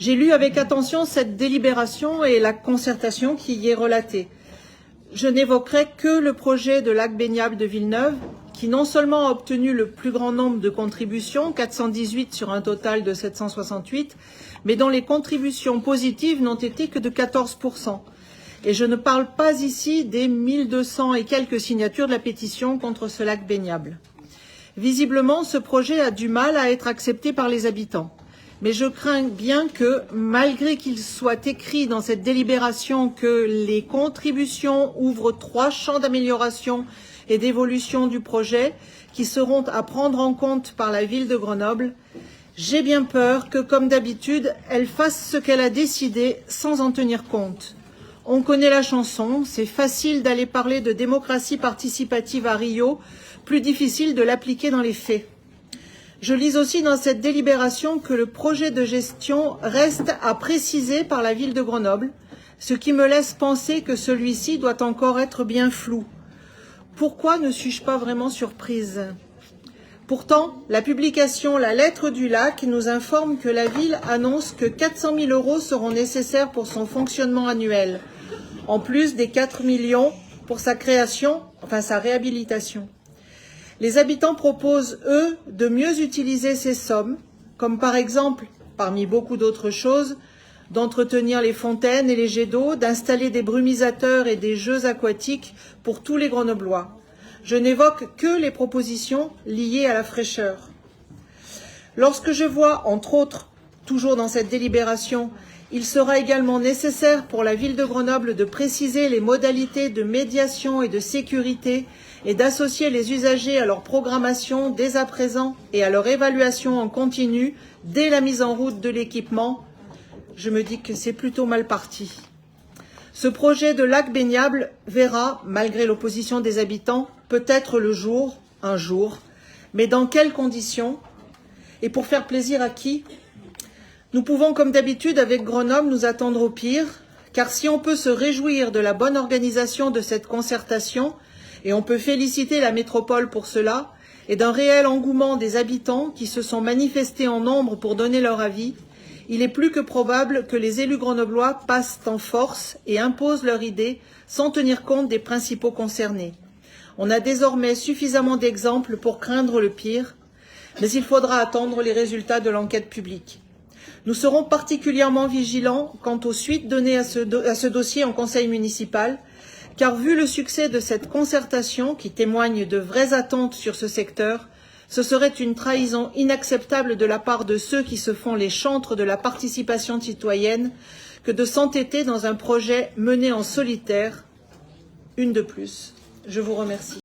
J'ai lu avec attention cette délibération et la concertation qui y est relatée. Je n'évoquerai que le projet de lac baignable de Villeneuve, qui non seulement a obtenu le plus grand nombre de contributions, 418 sur un total de 768, mais dont les contributions positives n'ont été que de 14%. Et je ne parle pas ici des 1200 et quelques signatures de la pétition contre ce lac baignable. Visiblement, ce projet a du mal à être accepté par les habitants. Mais je crains bien que, malgré qu'il soit écrit dans cette délibération que les contributions ouvrent 3 champs d'amélioration et d'évolution du projet qui seront à prendre en compte par la ville de Grenoble, j'ai bien peur que, comme d'habitude, elle fasse ce qu'elle a décidé sans en tenir compte. On connaît la chanson, c'est facile d'aller parler de démocratie participative à Rio, plus difficile de l'appliquer dans les faits. Je lis aussi dans cette délibération que le projet de gestion reste à préciser par la ville de Grenoble, ce qui me laisse penser que celui-ci doit encore être bien flou. Pourquoi ne suis-je pas vraiment surprise ? Pourtant, la publication La Lettre du Lac nous informe que la ville annonce que 400 000 € seront nécessaires pour son fonctionnement annuel, en plus des 4 millions pour sa création, enfin sa réhabilitation. Les habitants proposent, eux, de mieux utiliser ces sommes, comme par exemple, parmi beaucoup d'autres choses, d'entretenir les fontaines et les jets d'eau, d'installer des brumisateurs et des jeux aquatiques pour tous les Grenoblois. Je n'évoque que les propositions liées à la fraîcheur. Lorsque je vois, entre autres, toujours dans cette délibération, il sera également nécessaire pour la ville de Grenoble de préciser les modalités de médiation et de sécurité et d'associer les usagers à leur programmation dès à présent et à leur évaluation en continu dès la mise en route de l'équipement. Je me dis que c'est plutôt mal parti. Ce projet de lac baignable verra, malgré l'opposition des habitants, peut-être le jour, un jour, mais dans quelles conditions et pour faire plaisir à qui ? Nous pouvons, comme d'habitude, avec Grenoble, nous attendre au pire, car si on peut se réjouir de la bonne organisation de cette concertation, et on peut féliciter la métropole pour cela, et d'un réel engouement des habitants qui se sont manifestés en nombre pour donner leur avis, il est plus que probable que les élus grenoblois passent en force et imposent leur idée sans tenir compte des principaux concernés. On a désormais suffisamment d'exemples pour craindre le pire, mais il faudra attendre les résultats de l'enquête publique. Nous serons particulièrement vigilants quant aux suites données à ce dossier en conseil municipal, car vu le succès de cette concertation qui témoigne de vraies attentes sur ce secteur, ce serait une trahison inacceptable de la part de ceux qui se font les chantres de la participation citoyenne que de s'entêter dans un projet mené en solitaire, une de plus. Je vous remercie.